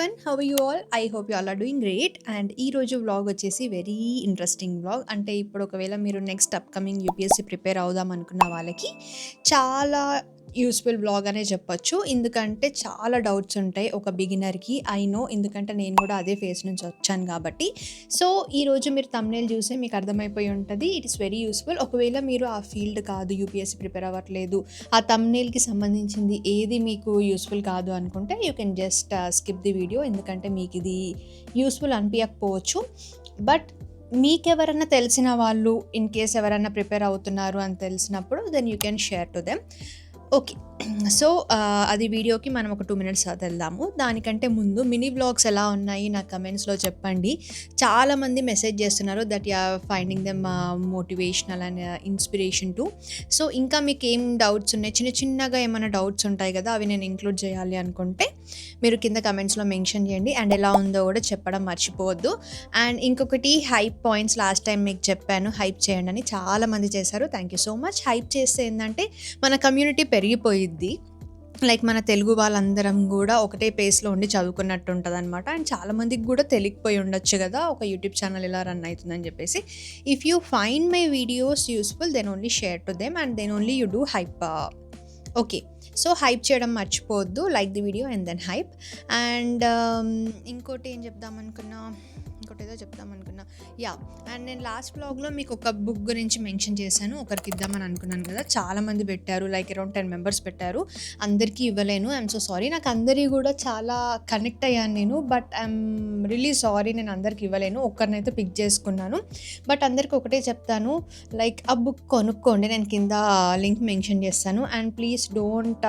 Everyone, how are you all? I hope you all are doing great. And ఈ రోజు vlog వచ్చేసి very interesting vlog. అంటే ఇప్పుడు ఒకవేళ మీరు నెక్స్ట్ అప్కమింగ్ యూపీఎస్సీ ప్రిపేర్ అవుదాం అనుకున్న వాళ్ళకి చాలా యూస్ఫుల్ వ్లాగ్ అనే చెప్పొచ్చు. ఎందుకంటే చాలా డౌట్స్ ఉంటాయి ఒక బిగినర్కి. ఐ నో, ఎందుకంటే నేను కూడా అదే ఫేస్ నుంచి వచ్చాను కాబట్టి. సో ఈరోజు మీరు థంబ్నెయిల్ చూస్తే మీకు అర్థమైపోయి ఉంటుంది, ఇట్ ఇస్ వెరీ యూస్ఫుల్. ఒకవేళ మీరు ఆ ఫీల్డ్ కాదు, యూపీఎస్సీ ప్రిపేర్ అవ్వట్లేదు, ఆ థంబ్నెయిల్కి సంబంధించింది ఏది మీకు యూస్ఫుల్ కాదు అనుకుంటే you can just skip the video. ఎందుకంటే మీకు ఇది యూస్ఫుల్ అనిపించకపోవచ్చు. బట్ మీకెవరన్నా తెలిసిన వాళ్ళు ఇన్ కేస్ ఎవరైనా ప్రిపేర్ అవుతున్నారు అని తెలిసినప్పుడు then you can share to them. Okay, so అది వీడియోకి మనం ఒక 2 minutes వెళ్దాము. దానికంటే ముందు మినీ వ్లాగ్స్ ఎలా ఉన్నాయి నాకు కమెంట్స్లో చెప్పండి. చాలామంది మెసేజ్ చేస్తున్నారు that you are finding them motivational and inspiration too. So ఇంకా మీకు ఏం డౌట్స్ ఉన్నాయి, చిన్న చిన్నగా ఏమైనా డౌట్స్ ఉంటాయి కదా, అవి నేను ఇంక్లూడ్ చేయాలి అనుకుంటే మీరు కింద కమెంట్స్లో మెన్షన్ చేయండి. అండ్ ఎలా ఉందో కూడా చెప్పడం మర్చిపోవద్దు. అండ్ ఇంకొకటి, హైప్ పాయింట్స్ లాస్ట్ టైం మీకు చెప్పాను, హైప్ చేయండి అని చాలామంది చేశారు. Thank you so much. Hype చేస్తే ఏంటంటే మన కమ్యూనిటీ పెరిగిపోయిద్ది. లైక్ మన తెలుగు వాళ్ళందరం కూడా ఒకటే పేస్లో ఉండి చదువుకున్నట్టు ఉంటుంది అనమాట. అండ్ చాలామందికి కూడా తెలియకపోయి ఉండొచ్చు కదా ఒక యూట్యూబ్ ఛానల్ ఇలా రన్ అవుతుందని చెప్పేసి. If you find my videos useful then only share to them and then only you do hype. Okay, so hype చేయడం మర్చిపోవద్దు. Like the video and then hype. And ఇంకోటి ఏం చెప్దామనుకున్నా, యా. అండ్ నేను last బ్లాగ్లో మీకు ఒక బుక్ గురించి మెన్షన్ చేశాను, ఒకరికి ఇద్దామని అనుకున్నాను కదా. చాలామంది పెట్టారు, లైక్ అరౌండ్ 10 members పెట్టారు. అందరికీ ఇవ్వలేను, ఐఎమ్ సో సారీ. నాకు అందరి కూడా చాలా కనెక్ట్ అయ్యాను నేను, బట్ ఐఎమ్ రియలీ సారీ, నేను అందరికి ఇవ్వలేను. ఒక్కరినైతే పిక్ చేసుకున్నాను. బట్ అందరికి ఒకటే చెప్తాను, లైక్ ఆ బుక్ కొనుక్కోండి, నేను కింద లింక్ మెన్షన్ చేస్తాను. And please don't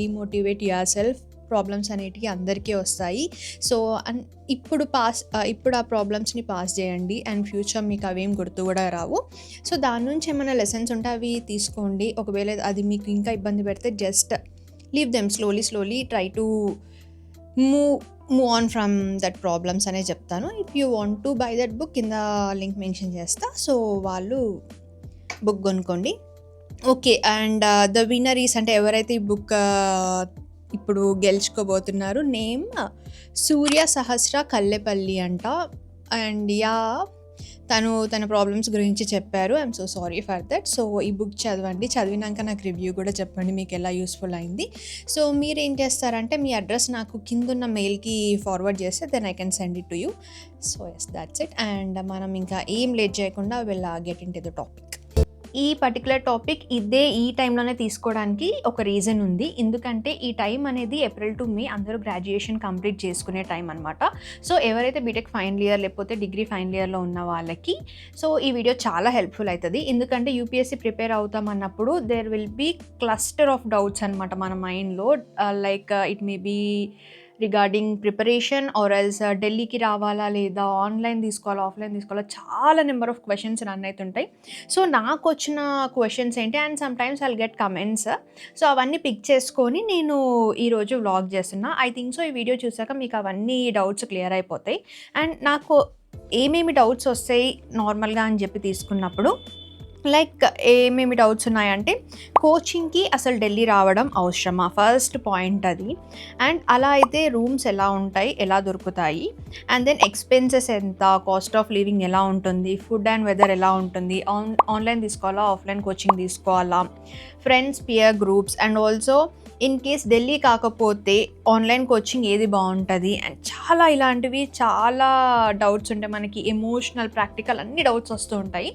demotivate your self. Problems అనేటివి అందరికీ వస్తాయి. సో ఇప్పుడు ఆ ప్రాబ్లమ్స్ని పాస్ చేయండి అండ్ ఫ్యూచర్ మీకు అవేం గుర్తు కూడా రావు. సో దాని నుంచి ఏమైనా లెసన్స్ ఉంటే అవి తీసుకోండి. ఒకవేళ అది మీకు ఇంకా ఇబ్బంది పెడితే just leave them. Slowly try to move on from that problems అనే చెప్తాను. If you want to buy that book, కింద లింక్ మెన్షన్ చేస్తా, సో వాళ్ళు బుక్ కొనుక్కోండి. Okay, and the winner is, అంటే ఎవరైతే ఈ బుక్ ఇప్పుడు గెలుచుకోబోతున్నారు, నేమ్ సూర్య సహస్ర కల్లెపల్లి అంట. అండ్ యా, తన ప్రాబ్లమ్స్ గురించి చెప్పారు. I'm so sorry for that. So ఈ బుక్ చదవండి, చదివినాక నాకు రివ్యూ కూడా చెప్పండి మీకు ఎలా యూస్ఫుల్ అయింది. సో మీరు ఏం చేస్తారంటే మీ అడ్రస్ నాకు కిందున్న మెయిల్కి ఫార్వర్డ్ చేస్తే then I can send it to you. So yes, that's it. And మనం ఇంకా ఏం లేట్ చేయకుండా will get into the topic. ఈ పర్టికులర్ టాపిక్ ఈ టైంలోనే తీసుకోవడానికి ఒక రీజన్ ఉంది. ఎందుకంటే ఈ టైం అనేది April to May అందరూ గ్రాడ్యుయేషన్ కంప్లీట్ చేసుకునే టైం అనమాట. సో ఎవరైతే బీటెక్ ఫైనల్ ఇయర్ లేకపోతే డిగ్రీ ఫైనల్ ఇయర్లో ఉన్న వాళ్ళకి సో ఈ వీడియో చాలా హెల్ప్ఫుల్ అవుతుంది. ఎందుకంటే యూపీఎస్సీ ప్రిపేర్ అవుతాం అన్నప్పుడు there will be cluster of doubts అనమాట మన మైండ్లో. Like it may be regarding preparation or else ఢిల్లీకి రావాలా లేదా ఆన్లైన్ తీసుకోవాలా ఆఫ్లైన్ తీసుకోవాలా, చాలా నెంబర్ ఆఫ్ క్వశ్చన్స్ రన్ అవుతుంటాయి. సో నాకు వచ్చిన క్వశ్చన్స్ ఏంటి, and sometimes I'll get comments. So అవన్నీ పిక్ చేసుకొని నేను ఈరోజు వ్లాగ్ చేస్తున్నా. ఐ థింక్ సో ఈ వీడియో చూసాక మీకు అవన్నీ డౌట్స్ క్లియర్ అయిపోతాయి. అండ్ నాకు ఏమేమి డౌట్స్ వస్తాయి నార్మల్గా అని చెప్పి తీసుకున్నప్పుడు, లైక్ ఏమేమి డౌట్స్ ఉన్నాయంటే, కోచింగ్కి అసలు ఢిల్లీ రావడం అవసరమా, ఫస్ట్ పాయింట్ అది. అండ్ అలా అయితే రూమ్స్ ఎలా ఉంటాయి, ఎలా దొరుకుతాయి, అండ్ దెన్ ఎక్స్పెన్సెస్ ఎంత, కాస్ట్ ఆఫ్ లివింగ్ ఎలా ఉంటుంది, ఫుడ్ అండ్ వెదర్ ఎలా ఉంటుంది, ఆన్లైన్ తీసుకోవాలా ఆఫ్లైన్ కోచింగ్ తీసుకోవాలా, friends peer groups, and also in case Delhi కాకపోతే ఆన్లైన్ కోచింగ్ ఏది బాగుంటుంది, అండ్ చాలా ఇలాంటివి చాలా డౌట్స్ ఉంటాయి మనకి. ఎమోషనల్, ప్రాక్టికల్ అన్ని డౌట్స్ వస్తూ ఉంటాయి.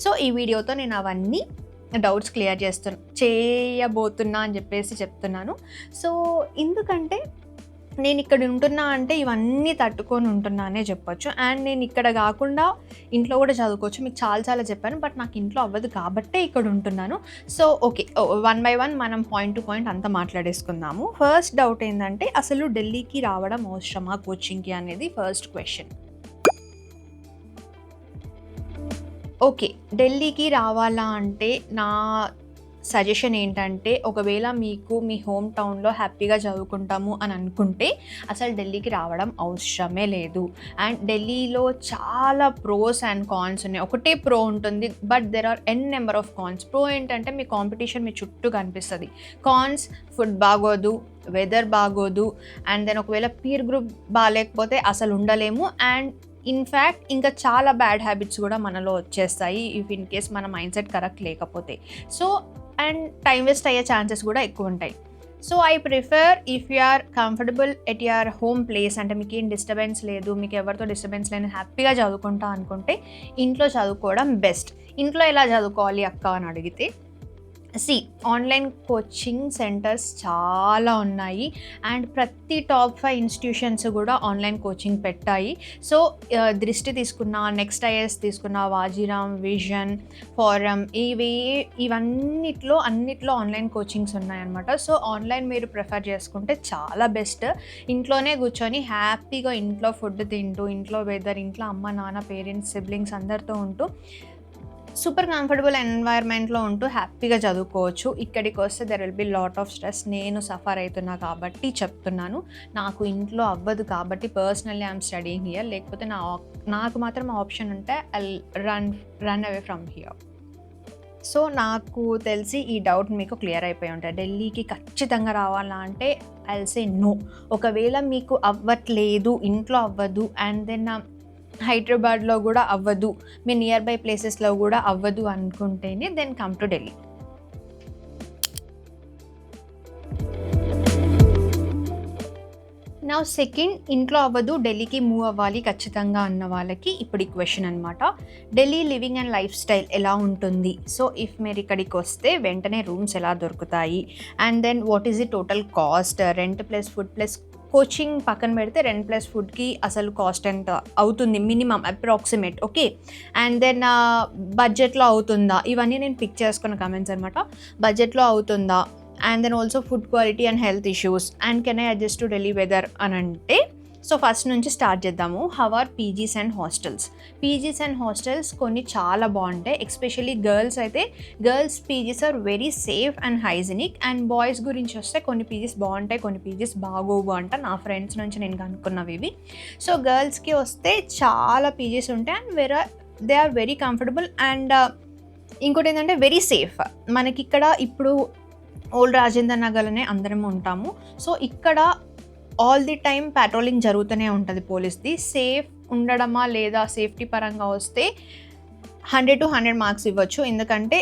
సో ఈ వీడియోతో నేను అవన్నీ డౌట్స్ క్లియర్ చేయబోతున్నా అని చెప్పేసి చెప్తున్నాను. సో ఎందుకంటే నేను ఇక్కడ ఉంటున్నా అంటే ఇవన్నీ తట్టుకొని ఉంటున్నా అనే చెప్పొచ్చు. అండ్ నేను ఇక్కడ కాకుండా ఇంట్లో కూడా చదువుకోవచ్చు, మీకు చాలా చెప్పాను, బట్ నాకు ఇంట్లో అవ్వదు కాబట్టే ఇక్కడ ఉంటున్నాను. సో ఓకే, 1 by 1 మనం పాయింట్ టు పాయింట్ అంతా మాట్లాడేసుకుందాము. ఫస్ట్ డౌట్ ఏంటంటే, అసలు ఢిల్లీకి రావడం అవసరమా కోచింగ్కి అనేది ఫస్ట్ క్వశ్చన్. ఓకే, ఢిల్లీకి రావాలా అంటే నా సజెషన్ ఏంటంటే, ఒకవేళ మీకు మీ హోమ్ టౌన్‌లో హ్యాపీగా చదువుకుంటాము అని అనుకుంటే అసలు ఢిల్లీకి రావడం అవసరమే లేదు. అండ్ ఢిల్లీలో చాలా ప్రోస్ అండ్ కాన్స్ ఉన్నాయి. ఒకటే ప్రో ఉంటుంది, but there are n number of cons. Pro ఏంటంటే మీ కాంపిటీషన్ మీ చుట్టూ కనిపిస్తది. కాన్స్ ఫుడ్ బాగోదు, వెదర్ బాగోదు, అండ్ దెన్ ఒకవేళ పీర్ గ్రూప్ బాలేకపోతే అసలు ఉండలేము. అండ్ ఇన్‌ఫ్యాక్ట్ ఇంకా చాలా బ్యాడ్ హ్యాబిట్స్ కూడా మనలో వచ్చేస్తాయి ఇఫ్ ఇన్ కేస్ మన మైండ్ సెట్ కరెక్ట్ లేకపోతే. సో అండ్ టైం వేస్ట్ అయ్యే ఛాన్సెస్ కూడా ఎక్కువ ఉంటాయి. So I prefer if you are comfortable at your home place, అంటే మీకు ఏం డిస్టర్బెన్స్ లేదు, మీకు ఎవరితో డిస్టర్బెన్స్ లేని హ్యాపీగా చదువుకుంటా అనుకుంటే ఇంట్లో చదువుకోవడం బెస్ట్. ఇంట్లో ఎలా చదువుకోవాలి అక్క అని అడిగితే, ఆన్లైన్ కోచింగ్ సెంటర్స్ చాలా ఉన్నాయి అండ్ ప్రతి టాప్ 5 ఇన్స్టిట్యూషన్స్ కూడా ఆన్లైన్ కోచింగ్ పెట్టాయి. సో దృష్టి తీసుకున్న, నెక్స్ట్ ఐఎస్ తీసుకున్న, వాజీరామ్, విజన్, ఫోరం, అన్నిట్లో ఆన్లైన్ కోచింగ్స్ ఉన్నాయన్నమాట. సో ఆన్లైన్ మీరు ప్రిఫర్ చేసుకుంటే చాలా బెస్ట్. ఇంట్లోనే కూర్చొని హ్యాపీగా ఇంట్లో ఫుడ్ తింటూ, ఇంట్లో వెదర్, ఇంట్లో అమ్మ నాన్న, పేరెంట్స్, సిబ్లింగ్స్ అందరితో ఉంటూ సూపర్ కంఫర్టబుల్ ఎన్వైర్న్మెంట్లో ఉంటూ హ్యాపీగా చదువుకోవచ్చు. ఇక్కడికి వస్తే there will be lot of stress. నేను సఫర్ అవుతున్నా కాబట్టి చెప్తున్నాను. నాకు ఇంట్లో అవ్వదు కాబట్టి పర్సనల్లీ ఐఎమ్ స్టడీయింగ్ హియర్. లేకపోతే నాకు మాత్రం ఆప్షన్ ఉంటే I run away from here. So నాకు తెలిసి ఈ డౌట్ మీకు క్లియర్ అయిపోయి ఉంటుంది. ఢిల్లీకి ఖచ్చితంగా రావాలా అంటే ఐ విల్ సే నో. ఒకవేళ మీకు అవ్వట్లేదు, ఇంట్లో అవ్వదు, అండ్ దెన్ హైదరాబాద్లో కూడా అవ్వదు, మీ నియర్ బై ప్లేసెస్లో కూడా అవ్వదు అనుకుంటేనే దెన్ కమ్ టు ఢిల్లీ. నా సెకండ్, ఇంట్లో అవ్వదు ఢిల్లీకి మూవ్ అవ్వాలి ఖచ్చితంగా అన్న వాళ్ళకి ఇప్పుడు ఈ క్వశ్చన్ అనమాట. Delhi living and life style ఎలా ఉంటుంది? సో ఇఫ్ మీరు ఇక్కడికి వస్తే వెంటనే రూమ్స్ ఎలా దొరుకుతాయి, and then what is the total cost, rent plus food plus coaching పక్కన పెడితే రెంట్ ప్లస్ ఫుడ్కి అసలు కాస్ట్ ఎంత అవుతుంది minimum approximate, okay, and then బడ్జెట్లో అవుతుందా, ఇవన్నీ నేను పిక్ చేసుకున్న కమెంట్స్ అనమాట. బడ్జెట్లో అవుతుందా, and then also food quality and health issues, and can I adjust to Delhi weather అని అంటే, సో ఫస్ట్ నుంచి స్టార్ట్ చేద్దాము. How are PGs and hostels? PGs and hostels కొన్ని చాలా బాగుంటాయి. ఎస్పెషల్లీ గర్ల్స్ అయితే girls PGs are very safe and hygienic. And boys గురించి వస్తే కొన్ని పీజీస్ బాగుంటాయి, కొన్ని పీజీస్ బాగోవు అంట నా ఫ్రెండ్స్ నుంచి నేను కనుక్కున్నవి ఇవి. సో గర్ల్స్కి వస్తే చాలా పీజీస్ ఉంటాయి and they are very comfortable. And ఇంకోటి ఏంటంటే వెరీ సేఫ్. మనకి ఇక్కడ ఇప్పుడు ఓల్డ్ రాజేందర్ నగర్లోనే అందరం ఉంటాము. సో ఇక్కడ ఆల్ ది టైమ్ పెట్రోలింగ్ జరుగుతూనే ఉంటుంది పోలీస్ది. సేఫ్ ఉండడమా లేదా సేఫ్టీ పరంగా వస్తే 100 to 100 మార్క్స్ ఇవ్వచ్చు. ఎందుకంటే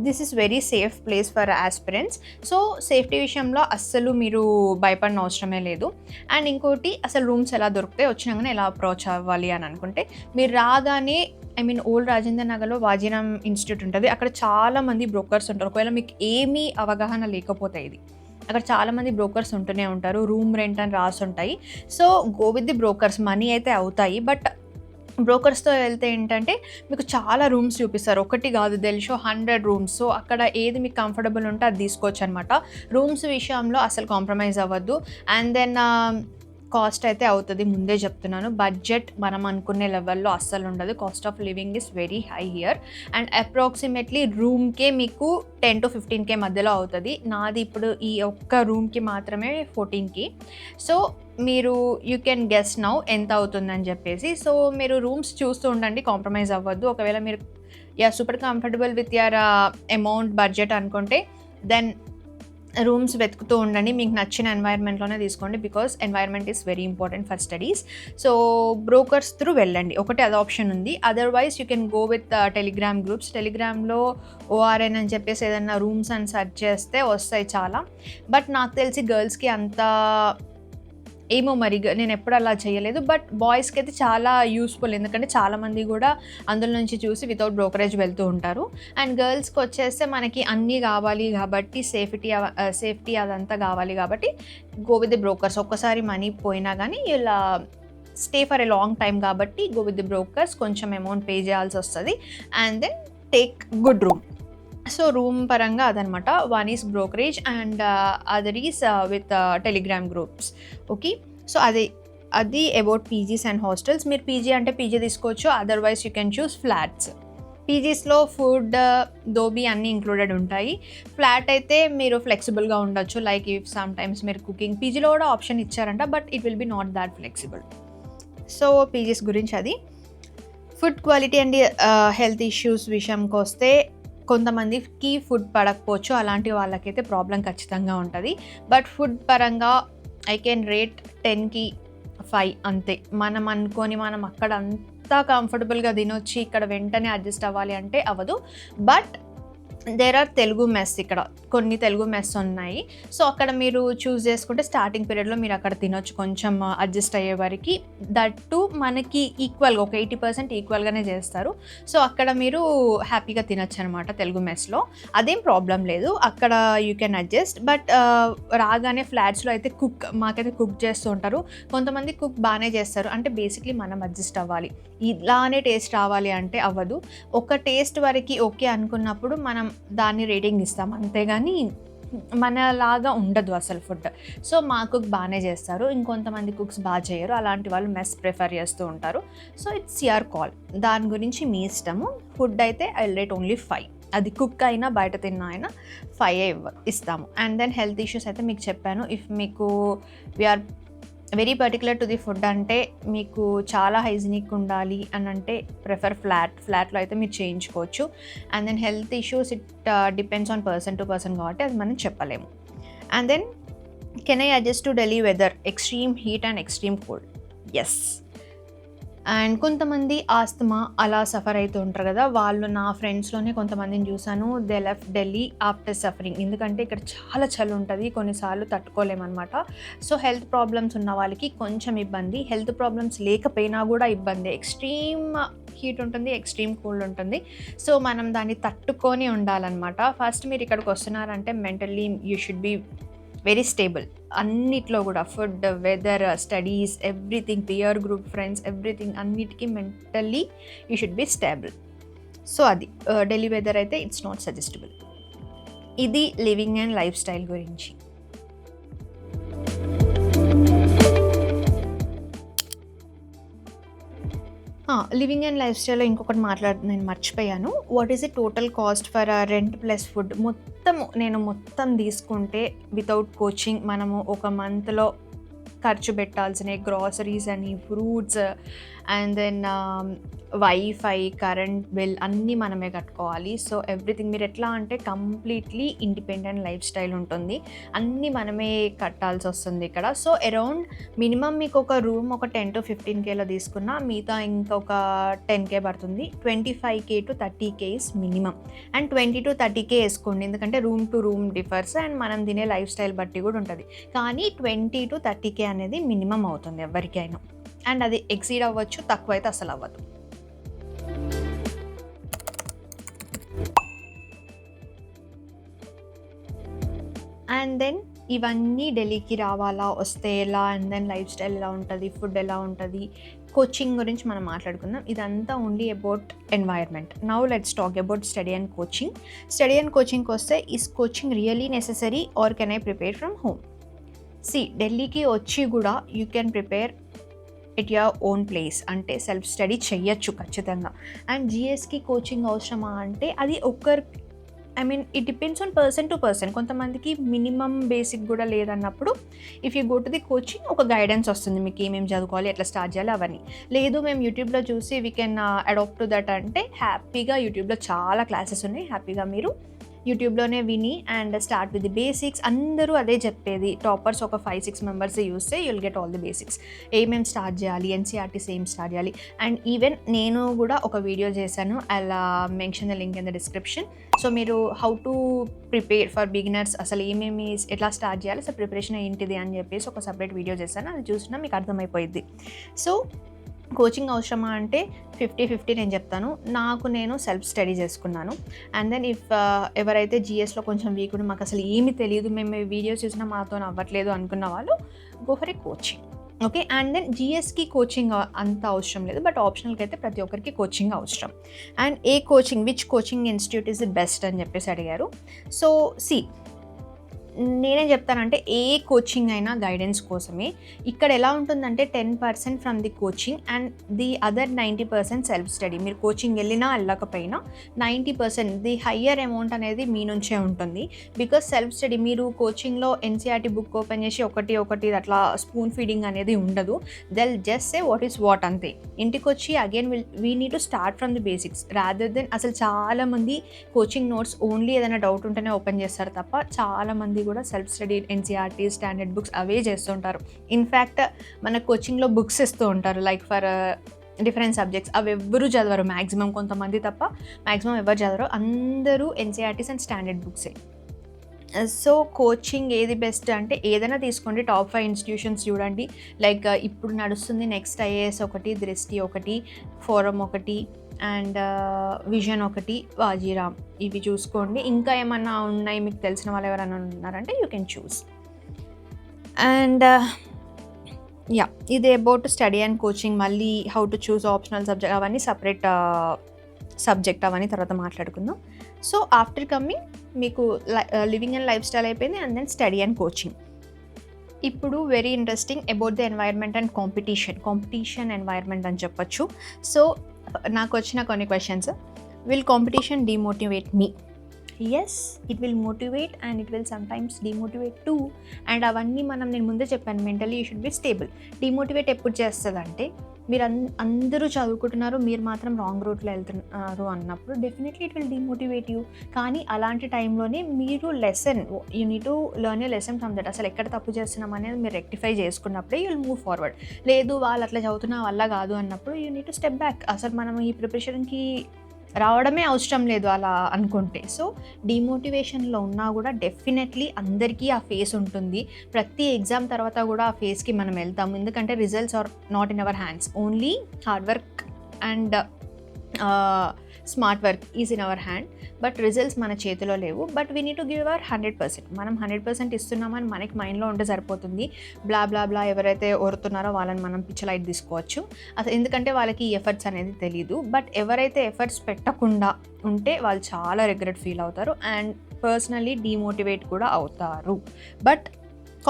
this is very safe place for aspirants. So safety విషయంలో అస్సలు మీరు భయపడిన అవసరమే లేదు. అండ్ ఇంకోటి, అసలు రూమ్స్ ఎలా దొరుకుతాయి, వచ్చినాకనే ఎలా అప్రోచ్ అవ్వాలి అని అనుకుంటే, మీరు రాగానే ఓల్డ్ రాజేందర్ నగర్లో వాజీరామ్ ఇన్స్టిట్యూట్ ఉంటుంది. అక్కడ చాలామంది బ్రోకర్స్ ఉంటారు. ఒకవేళ మీకు ఏమీ అవగాహన లేకపోతే ఇది, అక్కడ చాలామంది బ్రోకర్స్ ఉంటూనే ఉంటారు. రూమ్ రెంట్ అని రాసి ఉంటాయి. So go with the brokers. Money అయితే అవుతాయి, బట్ బ్రోకర్స్తో వెళ్తే ఏంటంటే మీకు చాలా రూమ్స్ చూపిస్తారు. ఒకటి కాదు, తెలుసు 100 రూమ్స్. సో అక్కడ ఏది మీకు కంఫర్టబుల్ ఉంటే అది తీసుకోవచ్చు అనమాట. రూమ్స్ విషయంలో అసలు కాంప్రమైజ్ అవ్వద్దు. అండ్ దెన్ కాస్ట్ అయితే అవుతుంది, ముందే చెప్తున్నాను. బడ్జెట్ మనం అనుకునే లెవెల్లో అస్సలు ఉండదు. Cost of living is very high here. And approximately రూమ్కే మీకు 10 to 15K మధ్యలో అవుతుంది. నాది ఇప్పుడు ఈ ఒక్క రూమ్కి మాత్రమే 14K. సో మీరు యూ కెన్ గెస్ నౌ ఎంత అవుతుందని చెప్పేసి. సో మీరు రూమ్స్ చూస్తూ ఉండండి, కాంప్రమైజ్ అవ్వద్దు. ఒకవేళ మీరు super comfortable with your amount budget అనుకుంటే దెన్ రూమ్స్ వెతుకుతూ ఉండండి. మీకు నచ్చిన ఎన్వైర్న్మెంట్లోనే తీసుకోండి, because environment is very important for studies. So brokers through వెళ్ళండి, ఒకటి అది ఆప్షన్ ఉంది. Otherwise you can go with Telegram groups. టెలిగ్రామ్లో ORN అని చెప్పేసి ఏదైనా రూమ్స్ అని సెర్చ్ చేస్తే వస్తాయి చాలా. బట్ నాకు తెలిసి గర్ల్స్కి అంత ఏమో మరి, నేను ఎప్పుడు అలా చేయలేదు. బట్ బాయ్స్కి అయితే చాలా యూస్ఫుల్, ఎందుకంటే చాలామంది కూడా అందులో నుంచి చూసి వితౌట్ బ్రోకరేజ్ వెళ్తూ ఉంటారు. అండ్ గర్ల్స్కి వచ్చేస్తే మనకి అన్నీ కావాలి కాబట్టి, సేఫ్టీ అదంతా కావాలి కాబట్టి గో విత్ ది బ్రోకర్స్. ఒక్కసారి మనీ పోయినా కానీ ఇలా stay for a long time కాబట్టి గో విత్ ది బ్రోకర్స్. కొంచెం అమౌంట్ పే చేయాల్సి వస్తుంది and then take good room. So room పరంగా అదనమాట. One is brokerage and other is with Telegram groups, okay. So అది అబౌట్ పీజీస్ అండ్ హాస్టల్స్. మీరు PG అంటే PG తీసుకోవచ్చు, otherwise you can choose flats, పీజీస్లో food, dhobi అన్నీ ఇంక్లూడెడ్ ఉంటాయి. Flat అయితే మీరు ఫ్లెక్సిబుల్గా ఉండొచ్చు. లైక్ ఇఫ్ సమ్ టైమ్స్ మీరు కుకింగ్, పీజీలో కూడా ఆప్షన్ ఇచ్చారంట, but it will be not that flexible. So PGs గురించి అది. Food quality and health issues విషయంకి వస్తే కొంతమందికి ఫుడ్ పడకపోవచ్చు, అలాంటి వాళ్ళకైతే ప్రాబ్లం ఖచ్చితంగా ఉంటుంది. బట్ ఫుడ్ పరంగా ఐ కెన్ రేట్ 10కి 5 అంతే. మనం అనుకొని మనం అక్కడ అంతా కంఫర్టబుల్గా తినొచ్చి ఇక్కడ వెంటనే అడ్జస్ట్ అవ్వాలి అంటే అవ్వదు. But there are Telugu mess, ఇక్కడ కొన్ని తెలుగు మెస్ ఉన్నాయి. సో అక్కడ మీరు చూస్ చేసుకుంటే స్టార్టింగ్ పీరియడ్లో మీరు అక్కడ తినొచ్చు కొంచెం అడ్జస్ట్ అయ్యే వరకు. దట్ టు మనకి ఈక్వల్గా ఒక 80% ఈక్వల్గానే చేస్తారు. సో అక్కడ మీరు హ్యాపీగా తినొచ్చు అనమాట తెలుగు మెస్లో. అదేం ప్రాబ్లం లేదు, అక్కడ యూ కెన్ అడ్జస్ట్. బట్ రాగానే ఫ్లాట్స్లో అయితే మాకైతే కుక్ చేస్తూ ఉంటారు. కొంతమంది కుక్ బాగానే చేస్తారు, అంటే బేసిక్లీ మనం అడ్జస్ట్ అవ్వాలి. ఇలానే టేస్ట్ రావాలి అంటే అవ్వదు. ఒక టేస్ట్ వరకు ఓకే అనుకున్నప్పుడు మనం దాన్ని రేటింగ్ ఇస్తాం, అంతేగాని మనలాగా ఉండదు అసలు ఫుడ్. సో మా కుక్ బాగానే చేస్తారు, ఇంకొంతమంది కుక్స్ బాగా చేయరు, అలాంటి వాళ్ళు మెస్ ప్రిఫర్ చేస్తూ ఉంటారు. సో ఇట్స్ యువర్ కాల్, దాని గురించి మీ ఇష్టము. ఫుడ్ అయితే ఐ రేట్ ఓన్లీ 5, అది కుక్ అయినా బయట తిన్నా అయినా 5 ఇస్తాము. అండ్ దెన్ హెల్త్ ఇష్యూస్ అయితే మీకు చెప్పాను. ఇఫ్ మీకు we're very particular to the food అంటే మీకు చాలా హైజీనిక్ ఉండాలి అని అంటే ప్రిఫర్ ఫ్లాట్లో అయితే మీరు చేయించుకోవచ్చు. And then health issues it depends on person to person కాబట్టి అది మనం చెప్పలేము. And then can I adjust to Delhi weather, extreme heat and extreme cold? Yes. And కొంతమంది ఆస్తమా అలా సఫర్ అవుతూ ఉంటారు కదా, వాళ్ళు నా ఫ్రెండ్స్లోనే కొంతమందిని చూశాను, they left Delhi after suffering. ఎందుకంటే ఇక్కడ చాలా చలి ఉంటుంది, కొన్నిసార్లు తట్టుకోలేమన్నమాట. సో హెల్త్ ప్రాబ్లమ్స్ ఉన్న వాళ్ళకి కొంచెం ఇబ్బంది, హెల్త్ ప్రాబ్లమ్స్ లేకపోయినా కూడా ఇబ్బంది. ఎక్స్ట్రీమ్ హీట్ ఉంటుంది, ఎక్స్ట్రీమ్ కోల్డ్ ఉంటుంది. సో మనం దాన్ని తట్టుకొని ఉండాలన్నమాట. ఫస్ట్ మీరు ఇక్కడికి వస్తున్నారంటే mentally you should be very stable. అన్నిట్లో కూడా food, weather, studies, everything, peer group, friends, everything అన్నిటికీ mentally you should be stable. So అది ఢిల్లీ వెదర్ అయితే ఇట్స్ నాట్ సజెస్టబుల్. ఇది లివింగ్ అండ్ లైఫ్ స్టైల్ గురించి. లివింగ్ అండ్ లైఫ్ స్టైల్లో ఇంకొకటి నేను మర్చిపోయాను. What is the total cost for rent plus food? మొత్తం తీసుకుంటే వితౌట్ కోచింగ్ మనము ఒక మంత్లో ఖర్చు పెట్టాల్సినవి గ్రాసరీస్ అని, fruits, and then wifi, current bill అన్నీ మనమే కట్టుకోవాలి. సో ఎవ్రీథింగ్ మీరు ఎట్లా అంటే కంప్లీట్లీ ఇండిపెండెంట్ లైఫ్ స్టైల్ ఉంటుంది, అన్నీ మనమే కట్టాల్సి వస్తుంది ఇక్కడ. సో అరౌండ్ మినిమం మీకు ఒక రూమ్ ఒక 10 to 15Kలో తీసుకున్నా మిగతా ఇంకొక 10K పడుతుంది. 25K to 30K is minimum. And 20 to 30K వేసుకోండి, ఎందుకంటే room to room differs and మనం తినే లైఫ్ స్టైల్ బట్టి కూడా ఉంటుంది. కానీ 20 to 30K అనేది మినిమం అవుతుంది ఎవరికైనా. అండ్ అది ఎక్సీడ్ అవ్వచ్చు, తక్కువ అయితే అసలు అవ్వదు. అండ్ దెన్ ఇవన్నీ ఢిల్లీకి రావాలా, వస్తే ఎలా, అండ్ దెన్ లైఫ్ స్టైల్ ఎలా ఉంటుంది, ఫుడ్ ఎలా ఉంటుంది, కోచింగ్ గురించి మనం మాట్లాడుకుందాం. ఇదంతా only about environment. Now let's talk about study and coaching. Study and కోచింగ్కి వస్తే, is coaching really necessary or can I prepare from home? ఢిల్లీకి వచ్చి కూడా you can prepare at your own place, అంటే సెల్ఫ్ స్టడీ చెయ్యొచ్చు ఖచ్చితంగా. And జిఎస్కి coaching అవసరమా అంటే అది it depends on person to person. కొంతమందికి మినిమం బేసిక్ కూడా లేదన్నప్పుడు if you go to the coaching ఒక గైడెన్స్ వస్తుంది, మీకు ఏమేమి చదువుకోవాలి, ఎట్లా స్టార్ట్ చేయాలి అవన్నీ. లేదు మేము యూట్యూబ్లో చూసి we can adapt to that అంటే హ్యాపీగా యూట్యూబ్లో చాలా క్లాసెస్ ఉన్నాయి, హ్యాపీగా మీరు యూట్యూబ్లోనే విని and start with the basics. అందరూ అదే చెప్పేది, టాపర్స్ ఒక 5-6 మెంబర్స్ చూస్తే you'll get all the basics. ఏమేమి స్టార్ట్ చేయాలి, ఎన్సీఆర్టీస్ ఏం స్టార్ట్ చేయాలి. అండ్ ఈవెన్ నేను కూడా ఒక వీడియో చేశాను, అలా mention the link in the description. So మీరు how to prepare for beginners, అసలు ఏమేమి ఎట్లా స్టార్ట్ చేయాలి, అసలు ప్రిపరేషన్ ఏంటిది అని చెప్పేసి ఒక సపరేట్ వీడియో చేశాను, అది చూసినా మీకు అర్థమైపోయింది. సో కోచింగ్ అవసరమా అంటే 50-50 నేను చెప్తాను. నేను సెల్ఫ్ స్టడీ చేసుకున్నాను. అండ్ దెన్ ఎవరైతే జిఎస్లో కొంచెం వీక్ ఉండి మాకు అసలు ఏమీ తెలియదు, మేము వీడియోస్ చూసినా మాతో అవ్వట్లేదు అనుకున్న వాళ్ళు go for a coaching. Okay. And then జిఎస్కి కోచింగ్ అంత అవసరం లేదు, బట్ ఆప్షనల్కి అయితే ప్రతి ఒక్కరికి కోచింగ్ అవసరం. And which coaching institute is the best అని చెప్పేసి అడిగారు. సో నేనేం చెప్తానంటే ఏ కోచింగ్ అయినా గైడెన్స్ కోసమే. ఇక్కడ ఎలా ఉంటుందంటే 10% from the coaching and the other 90% self study. మీరు కోచింగ్ వెళ్ళినా వెళ్ళకపోయినా 90% ది హయ్యర్ అమౌంట్ అనేది మీ నుంచే ఉంటుంది. బికాస్ సెల్ఫ్ స్టడీ మీరు కోచింగ్లో ఎన్సీఆర్టీ బుక్ ఓపెన్ చేసి ఒకటి అట్లా స్పూన్ ఫీడింగ్ అనేది ఉండదు. They'll just say what is what అంతే. ఇంటికి వచ్చి again we need to start from the basics rather than. అసలు చాలామంది కోచింగ్ నోట్స్ ఓన్లీ ఏదైనా డౌట్ ఉంటేనే ఓపెన్ చేస్తారు తప్ప చాలామంది కూడా self study NCERT standard books అవే చేస్తుంటారు. ఇన్ఫ్యాక్ట్ మన కోచింగ్లో బుక్స్ ఇస్తూ ఉంటారు లైక్ ఫర్ డిఫరెంట్ సబ్జెక్ట్స్. అవి ఎవ్వరూ చదవరు మ్యాక్సిమం, కొంతమంది తప్ప మ్యాక్సిమం ఎవరు చదవరు. అందరూ ఎన్సీఆర్టీస్ అండ్ స్టాండర్డ్ బుక్సే. సో కోచింగ్ ఏది బెస్ట్ అంటే ఏదైనా తీసుకోండి, టాప్ 5 ఇన్స్టిట్యూషన్స్ చూడండి. లైక్ ఇప్పుడు నడుస్తుంది నెక్స్ట్ ఐఏఎస్ ఒకటి, దృష్టి ఒకటి, ఫోరం ఒకటి అండ్ విజన్ ఒకటి, వాజీరామ్, ఇవి చూసుకోండి. ఇంకా ఏమన్నా ఉన్నాయి మీకు తెలిసిన వాళ్ళు ఎవరైనా ఉన్నారంటే you can choose. And yeah, ఇది అబౌట్ స్టడీ అండ్ కోచింగ్. మళ్ళీ how to choose optional subject అవన్నీ సపరేట్ సబ్జెక్ట్, అవన్నీ తర్వాత మాట్లాడుకుందాం. సో ఆఫ్టర్ కమింగ్ మీకు లివింగ్ అండ్ లైఫ్ స్టైల్ అయిపోయింది and then study and coaching. ఇప్పుడు very interesting about the environment and competition environment అని చెప్పొచ్చు. సో నాకు వచ్చిన కొన్ని questions. Will competition demotivate me? Yes, it will motivate and it will sometimes demotivate two. And అవన్నీ నేను ముందే చెప్పాను, mentally you should be stable. Demotivate ఎప్పుడు చేస్తుంది అంటే మీరు అందరూ చదువుకుంటున్నారు, మీరు మాత్రం రాంగ్ రూట్లో వెళ్తున్నారు అన్నప్పుడు definitely it will demotivate you. కానీ అలాంటి టైంలోనే మీరు you need to learn a lesson from that. అసలు ఎక్కడ తప్పు చేస్తున్నాం అనేది మీరు రెక్టిఫై చేసుకున్నప్పుడే యూ విల్ మూవ్ ఫార్వర్డ్. లేదు వాళ్ళు అట్లా చదువుతున్న వల్ల కాదు అన్నప్పుడు you need to step back. అసలు మనం ఈ ప్రిపరేషన్కి రావడమే అవసరం లేదు అలా అనుకుంటే. సో డిమోటివేషన్లో ఉన్నా కూడా డెఫినెట్లీ అందరికీ ఆ ఫేస్ ఉంటుంది. ప్రతి ఎగ్జామ్ తర్వాత కూడా ఆ ఫేస్కి మనం వెళ్తాం. ఎందుకంటే results are not in our hands, only hard work and smart work is in our hand. But results మన చేతిలో లేవు. But we need to give our 100%. మనం 100% ఇస్తున్నామని మనకి మైండ్లో ఉంటే సరిపోతుంది. బ్లా ఎవరైతే ఓరుతున్నారో వాళ్ళని మనం పిచ్చలైట్ తీసుకోవచ్చు. అసలు ఎందుకంటే వాళ్ళకి ఎఫర్ట్స్ అనేది తెలీదు. బట్ ఎవరైతే ఎఫర్ట్స్ పెట్టకుండా ఉంటే వాళ్ళు చాలా రిగ్రెట్ ఫీల్ అవుతారు అండ్ పర్సనల్లీ డిమోటివేట్ కూడా అవుతారు. బట్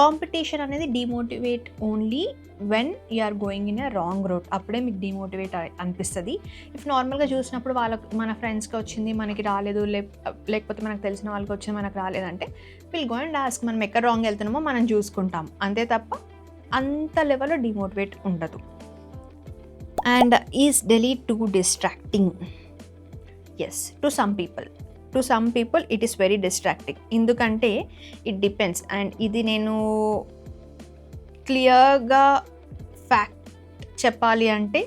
కాంపిటీషన్ అనేది demotivate only when you are going in a wrong route. అప్పుడే మీకు డిమోటివేట్ అనిపిస్తుంది. ఇఫ్ నార్మల్గా చూసినప్పుడు మన ఫ్రెండ్స్కి వచ్చింది మనకి రాలేదు, లేకపోతే మనకు తెలిసిన వాళ్ళకి వచ్చింది మనకు రాలేదంటే విల్ గో అండ్ ఆస్క్ మనం ఎక్కడ రాంగ్ వెళ్తున్నామో మనం చూసుకుంటాం అంతే తప్ప అంత లెవెల్లో డిమోటివేట్ ఉండదు. And is daily too distracting? Yes, to some people it is very distracting. ఎందుకంటే ఇట్ డిపెండ్స్. అండ్ ఇది నేను క్లియర్గా ఫ్యాక్ట్ చెప్పాలి అంటే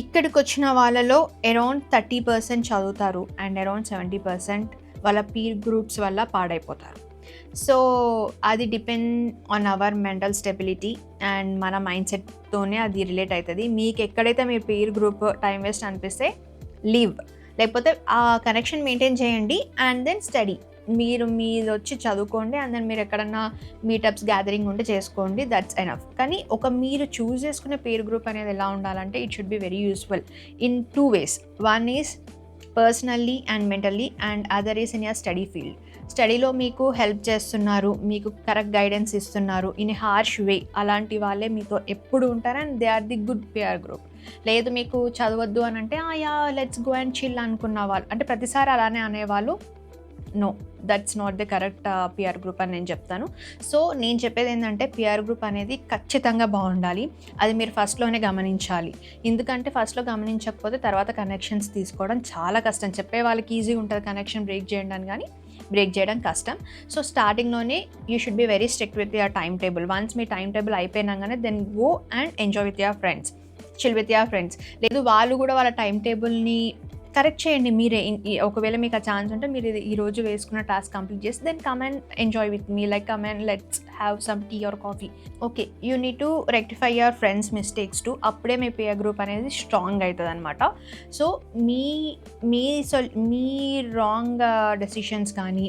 ఇక్కడికి వచ్చిన వాళ్ళలో అరౌండ్ 30% చదువుతారు అండ్ అరౌండ్ 70% వాళ్ళ పీర్ గ్రూప్స్ వల్ల పాడైపోతారు. సో అది depend on hour mental stability and మన మైండ్ సెట్తోనే అది రిలేట్ అవుతుంది. మీకు ఎక్కడైతే మీ పీర్ గ్రూప్ టైం వేస్ట్ అనిపిస్తే లీవ్, లేకపోతే ఆ కనెక్షన్ మెయింటైన్ చేయండి అండ్ దెన్ స్టడీ. మీరు వచ్చి చదువుకోండి అండ్ దెన్ మీరు ఎక్కడన్నా మీటప్స్ గ్యాదరింగ్ ఉంటే చేసుకోండి, దట్స్ ఎనఫ్. కానీ మీరు చూస్ చేసుకునే పీర్ గ్రూప్ అనేది ఎలా ఉండాలంటే it should be very useful in 2 ways. One is personally and mentally and other is in your study field. స్టడీలో మీకు హెల్ప్ చేస్తున్నారు, మీకు కరెక్ట్ గైడెన్స్ ఇస్తున్నారు ఇన్ ఏ హార్ష్ వే, అలాంటి వాళ్ళే మీతో ఎప్పుడు ఉంటారు and they are the good peer group. లేదు మీకు చదవద్దు అని అంటే yeah let's go and chill అనుకున్న వాళ్ళు, అంటే ప్రతిసారి అలానే అనేవాళ్ళు, no, that's not the correct pear group అని నేను చెప్తాను. సో నేను చెప్పేది ఏంటంటే పియర్ గ్రూప్ అనేది ఖచ్చితంగా బాగుండాలి. అది మీరు ఫస్ట్లోనే గమనించాలి. ఎందుకంటే ఫస్ట్లో గమనించకపోతే తర్వాత కనెక్షన్స్ తీసుకోవడం చాలా కష్టం. చెప్పే వాళ్ళకి ఈజీ ఉంటుంది కనెక్షన్ బ్రేక్ చేయడానికి, కానీ బ్రేక్ చేయడం కష్టం. సో స్టార్టింగ్లోనే you should be very strict with your time table. Once మీ టైం టేబుల్ అయిపోయినాగానే then go and enjoy with your friends, chill with your friends. లేదు వాళ్ళు కూడా వాళ్ళ టైం టేబుల్ని కరెక్ట్ చేయండి మీరే. ఒకవేళ మీకు ఆ ఛాన్స్ ఉంటే మీరు ఈరోజు వేసుకున్న టాస్క్ కంప్లీట్ చేసి then come and enjoy with me, like come and let's have some tea or coffee. Okay, you need to rectify your friends mistakes too. అప్పుడే మీ పియర్ గ్రూప్ అనేది స్ట్రాంగ్ అవుతుంది అనమాట. సో మీ రాంగ్ డెసిషన్స్ కానీ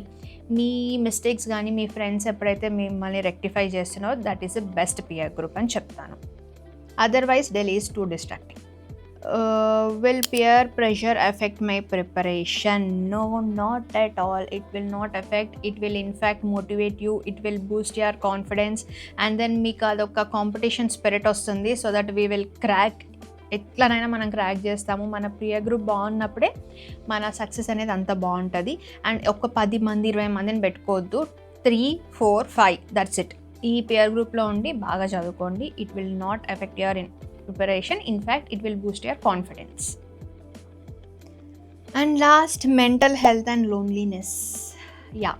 మీ mistakes కానీ మీ friends ఎప్పుడైతే మిమ్మల్ని rectify చేస్తున్నారో that is the best peer group అని చెప్తాను. Otherwise Delhi is too distracting. Will peer pressure affect my preparation? No, not at all. It will not affect. It will in fact motivate you. It will boost your confidence. And then మీకు అదొక competition spirit వస్తుంది. So that we will crack. ఎట్లనైనా మనం crack చేస్తాము. మన peer group బాగున్నప్పుడే మన success అనేది అంత బాగుంటుంది. అండ్ ఒక 10 మంది 20 మందిని పెట్టుకోవద్దు. 3, 4, 5 దట్స్ ఇట్. ఈ పియర్ గ్రూప్లో ఉండి బాగా చదువుకోండి. It will not effect your preparation. In fact, it will boost your confidence. And last, mental health and loneliness. Yeah,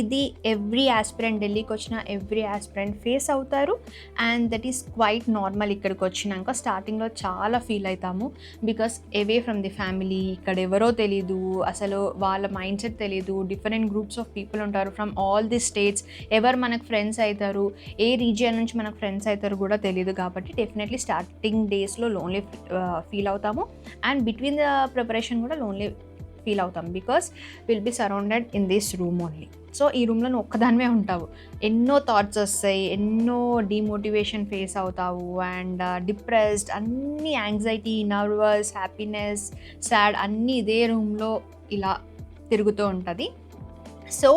ఇది ఎవ్రీ ఆస్పిరెంట్ ఢిల్లీకి వచ్చిన ఎవ్రీ ఆస్పిరెంట్ ఫేస్ అవుతారు. And that is quite normal. ఇక్కడికి వచ్చినాక స్టార్టింగ్లో చాలా ఫీల్ అవుతాము. Because away from the family, ఇక్కడ ఎవరో తెలీదు, అసలు వాళ్ళ మైండ్ సెట్ తెలీదు. డిఫరెంట్ గ్రూప్స్ ఆఫ్ పీపుల్ ఉంటారు ఫ్రమ్ ఆల్ ది స్టేట్స్. ఎవరు మనకు ఫ్రెండ్స్ అవుతారు, ఏ రీజియన్ నుంచి మనకు ఫ్రెండ్స్ అవుతారు కూడా తెలియదు. కాబట్టి డెఫినెట్లీ స్టార్టింగ్ డేస్లో లోన్లీ ఫీల్ అవుతాము. అండ్ బిట్వీన్ ద ప్రిపరేషన్ కూడా లోన్లీ ఫీల్ అవుతాం. Because will be surrounded in this room only. So ఈ రూమ్లో నువ్వు ఒక్కదానివే ఉంటావు. ఎన్నో థాట్స్ వస్తాయి, ఎన్నో డిమోటివేషన్ ఫేస్ అవుతావు, అండ్ డిప్రెస్డ్, అన్నీ యాంగ్జైటీ, నర్వస్, హ్యాపీనెస్, సాడ్ అన్నీ ఇదే రూమ్లో ఇలా తిరుగుతూ ఉంటుంది. So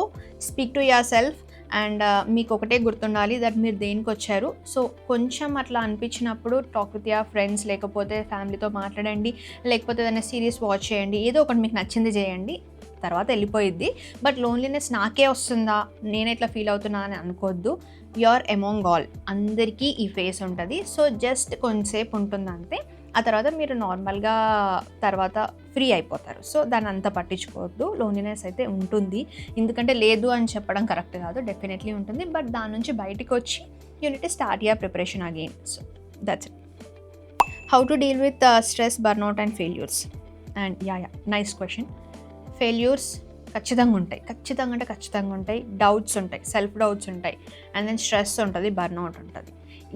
speak to your self. And మీకు ఒకటే గుర్తుండాలి దట్ మీరు దేనికి వచ్చారు. సో కొంచెం అట్లా అనిపించినప్పుడు టాక్ విత్ యువర్ ఫ్రెండ్స్, లేకపోతే ఫ్యామిలీతో మాట్లాడండి, లేకపోతే ఏదైనా సిరీస్ వాచ్ చేయండి, ఏదో ఒకటి మీకు నచ్చింది చేయండి, తర్వాత వెళ్ళిపోయిద్ది. బట్ లోన్లీనెస్ నాకే వస్తుందా, నేను ఎట్లా ఫీల్ అవుతున్నా అని అనుకోవద్దు. You're among all. అందరికీ ఈ ఫేస్ ఉంటుంది. సో జస్ట్ కొంతసేపు ఉంటుంది అంతే. ఆ తర్వాత మీరు నార్మల్గా తర్వాత ఫ్రీ అయిపోతారు. సో దాన్ని అంతా పట్టించుకోవద్దు. లోన్లీనెస్ అయితే ఉంటుంది, ఎందుకంటే లేదు అని చెప్పడం కరెక్ట్ కాదు, డెఫినెట్లీ ఉంటుంది. బట్ దాని నుంచి బయటకు వచ్చి you need to start your preparation again. So that's it. How to deal with stress, burnout and failures. And ya nice question. Failures ఖచ్చితంగా ఉంటాయి, ఖచ్చితంగా ఉంటాయి. డౌట్స్ ఉంటాయి, సెల్ఫ్ డౌట్స్ ఉంటాయి, అండ్ దెన్ స్ట్రెస్ ఉంటుంది, బర్న్అవుట్ ఉంటుంది.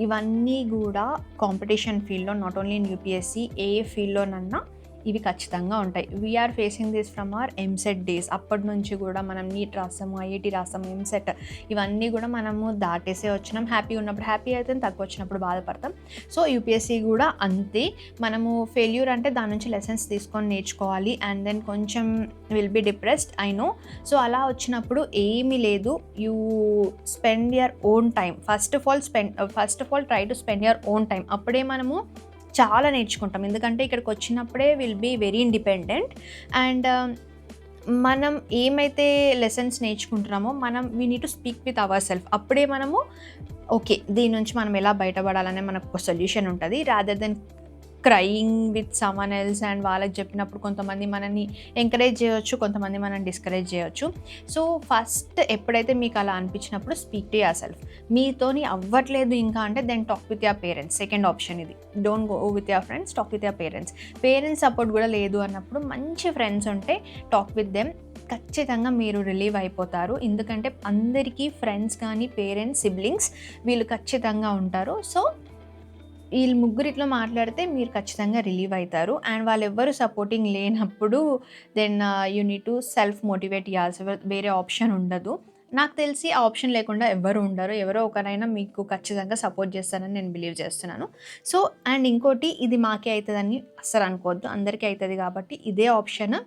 ఇవన్నీ కూడా కాంపిటీషన్ ఫీల్డ్లో, నాట్ ఓన్లీ ఇన్ యూపీఎస్సీ, ఏ ఫీల్డ్లోనన్నా ఇవి ఖచ్చితంగా ఉంటాయి. We're facing this from our EAMCET days. అప్పటి నుంచి కూడా మనం నీట్ రాస్తాము, ఐఐటి రాస్తాము, ఎంసెట్ ఇవన్నీ కూడా మనము దాటేసే వచ్చినాం. హ్యాపీ ఉన్నప్పుడు హ్యాపీ అయితే, తక్కువ వచ్చినప్పుడు బాధపడతాం. సో యూపీఎస్సీ కూడా అంతే. మనము ఫెయిల్యూర్ అంటే దాని నుంచి లెసన్స్ తీసుకొని నేర్చుకోవాలి. అండ్ దెన్ కొంచెం will be depressed, I know. So అలా వచ్చినప్పుడు ఏమీ లేదు, you spend your own time. First of all try to spend your own time. అప్పుడే మనము చాలా నేర్చుకుంటాం. ఎందుకంటే ఇక్కడికి వచ్చినప్పుడే will be very independent. And మనం ఏమైతే లెసన్స్ నేర్చుకుంటున్నామో we need to speak with our self. అప్పుడే మనము ఓకే, దీని నుంచి మనం ఎలా బయటపడాలనే మనకు ఒక సొల్యూషన్ ఉంటుంది. Rather than crying with someone else. And వాళ్ళకి చెప్పినప్పుడు కొంతమంది మనల్ని ఎంకరేజ్ చేయొచ్చు, కొంతమంది మనం డిస్కరేజ్ చేయొచ్చు. సో ఫస్ట్ ఎప్పుడైతే మీకు అలా అనిపించినప్పుడు స్పీక్ టు యువర్ సెల్ఫ్. మీతోని అవ్వట్లేదు ఇంకా అంటే then talk with your parents. Second option ఇది. Don't go with your friends, talk with your parents. Parents support కూడా లేదు అన్నప్పుడు మంచి ఫ్రెండ్స్ ఉంటే టాక్ విత్ దెమ్. ఖచ్చితంగా మీరు రిలీవ్ అయిపోతారు. ఎందుకంటే అందరికీ ఫ్రెండ్స్ కానీ పేరెంట్స్, సిబ్లింగ్స్ వీళ్ళు ఖచ్చితంగా ఉంటారు. సో వీళ్ళు ముగ్గురిట్లో మాట్లాడితే మీరు ఖచ్చితంగా రిలీవ్ అవుతారు. అండ్ వాళ్ళు ఎవ్వరు సపోర్టింగ్ లేనప్పుడు then you need to self motivate చేయాల్సి, వేరే ఆప్షన్ ఉండదు. నాకు తెలిసి ఆ ఆప్షన్ లేకుండా ఎవ్వరు ఉండరు. ఎవరో ఒకరైనా మీకు ఖచ్చితంగా సపోర్ట్ చేస్తారని నేను బిలీవ్ చేస్తున్నాను. సో అండ్ ఇంకోటి, ఇది మాకే అవుతుందని అస్సలు అనుకోవద్దు, అందరికీ అవుతుంది. కాబట్టి ఇదే option.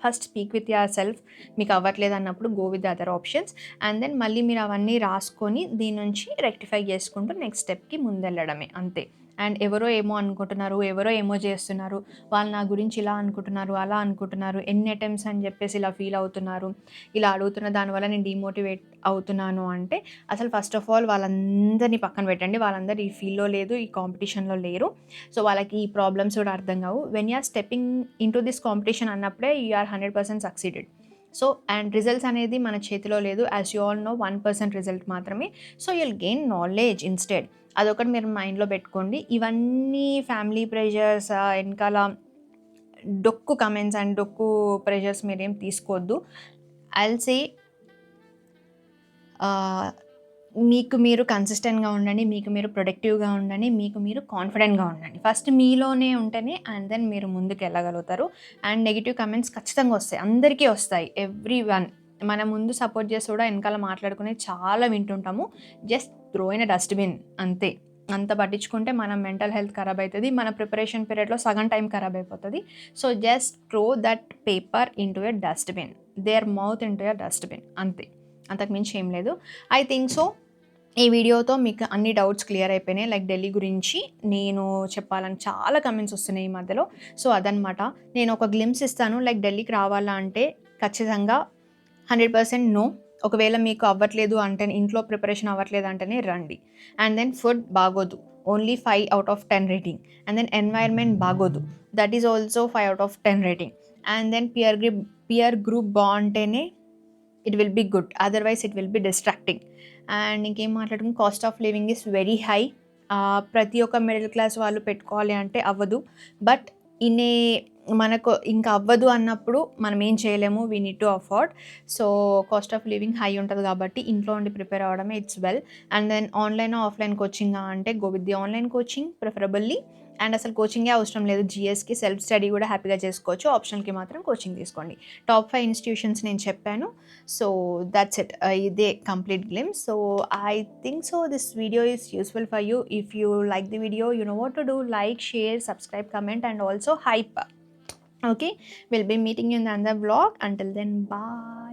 First speak with your self. మీకు అవ్వట్లేదు అన్నప్పుడు go with the other options. And then మళ్ళీ మీరు అవన్నీ రాసుకొని దీని నుంచి రెక్టిఫై చేసుకుంటూ నెక్స్ట్ స్టెప్కి ముందెళ్ళడమే అంతే. అండ్ ఎవరో ఏమో అనుకుంటున్నారు, ఎవరో ఏమో చేస్తున్నారు, వాళ్ళు నా గురించి ఇలా అనుకుంటున్నారు, అలా అనుకుంటున్నారు, ఎన్ని అటెంప్ట్స్ అని చెప్పేసి ఇలా ఫీల్ అవుతున్నారు, ఇలా అడుగుతున్న దానివల్ల నేను డిమోటివేట్ అవుతున్నాను అంటే అసలు ఫస్ట్ ఆఫ్ ఆల్ వాళ్ళందరినీ పక్కన పెట్టండి. వాళ్ళందరూ ఈ ఫీల్డ్లో లేదు, ఈ కాంపిటీషన్లో లేరు. సో వాళ్ళకి ఈ ప్రాబ్లమ్స్ కూడా అర్థం కావు. When you're stepping into this competition అన్నప్పుడే you're 100% succeeded. So and results అనేది మన చేతిలో లేదు. As you all know 1% result మాత్రమే. So you'll gain knowledge instead. అదొకటి మీరు మైండ్లో పెట్టుకోండి. ఇవన్నీ ఫ్యామిలీ ప్రెషర్స్, వెనకాల డొక్కు కమెంట్స్ అండ్ డొక్కు ప్రెషర్స్ మీరేం తీసుకోవద్దు. ఐల్ సే మీకు మీరు కన్సిస్టెంట్గా ఉండండి, మీకు మీరు ప్రొడక్టివ్గా ఉండండి, మీకు మీరు కాన్ఫిడెంట్గా ఉండండి. ఫస్ట్ మీలోనే ఉంటేనే అండ్ దెన్ మీరు ముందుకు వెళ్ళగలుగుతారు. అండ్ నెగిటివ్ కమెంట్స్ ఖచ్చితంగా వస్తాయి, అందరికీ వస్తాయి. ఎవ్రీ వన్ మన ముందు సపోర్ట్ చేసి కూడా వెనకాల మాట్లాడుకునే చాలా వింటుంటాము. Just throw in a dustbin అంతే. అంత పట్టించుకుంటే మన మెంటల్ హెల్త్ ఖరాబ్ అవుతుంది, మన ప్రిపరేషన్ పీరియడ్లో సగం టైం ఖరాబ్ అయిపోతుంది. So just throw that paper into a dustbin, there mouth into a dustbin, అంతే, అంతకుమించి ఏం లేదు. ఐ థింక్ సో ఈ వీడియోతో మీకు అన్ని డౌట్స్ క్లియర్ అయిపోయినాయి. లైక్ ఢిల్లీ గురించి నేను చెప్పాలని చాలా కమెంట్స్ వస్తున్నాయి ఈ మధ్యలో. సో అదనమాట, నేను ఒక గ్లిమ్స్ ఇస్తాను. లైక్ ఢిల్లీకి రావాలా అంటే ఖచ్చితంగా 100% నో. ఒకవేళ మీకు అవ్వట్లేదు అంటే, ఇంట్లో ప్రిపరేషన్ అవ్వట్లేదు అంటేనే రండి. అండ్ దెన్ ఫుడ్ బాగోదు, only 5/10 rating. And then environment బాగోదు, that is also 5/10 rating. And then peer group బాగుంటేనే it will be good, otherwise it will be distracting. And ఇంకేం మాట్లాడుకుని, cost of living is very high. ప్రతి ఒక్క middle class వాళ్ళు పెట్టుకోవాలి అంటే అవ్వదు. బట్ ఇన్నే మనకు ఇంకా అవ్వదు అన్నప్పుడు మనం ఏం చేయలేము, we need to afford. So cost of living high ఉంటుంది కాబట్టి ఇంట్లో ఉండి ప్రిపేర్ అవ్వడమే it's well. And then online offline coaching అంటే go with the online coaching preferably. And అసలు కోచింగే అవసరం లేదు, జిఎస్కి సెల్ఫ్ స్టడీ కూడా హ్యాపీగా చేసుకోవచ్చు. ఆప్షనల్కి మాత్రం కోచింగ్ తీసుకోండి. టాప్ 5 ఇన్స్టిట్యూషన్స్ నేను చెప్పాను. సో దట్స్ ఇట్, ఇదే complete glimpse. So I think so this video is useful for you. If you like the video, you know what to do, like, share, subscribe, comment, and also hype. Okay, we'll be meeting you in another vlog. Until then, bye.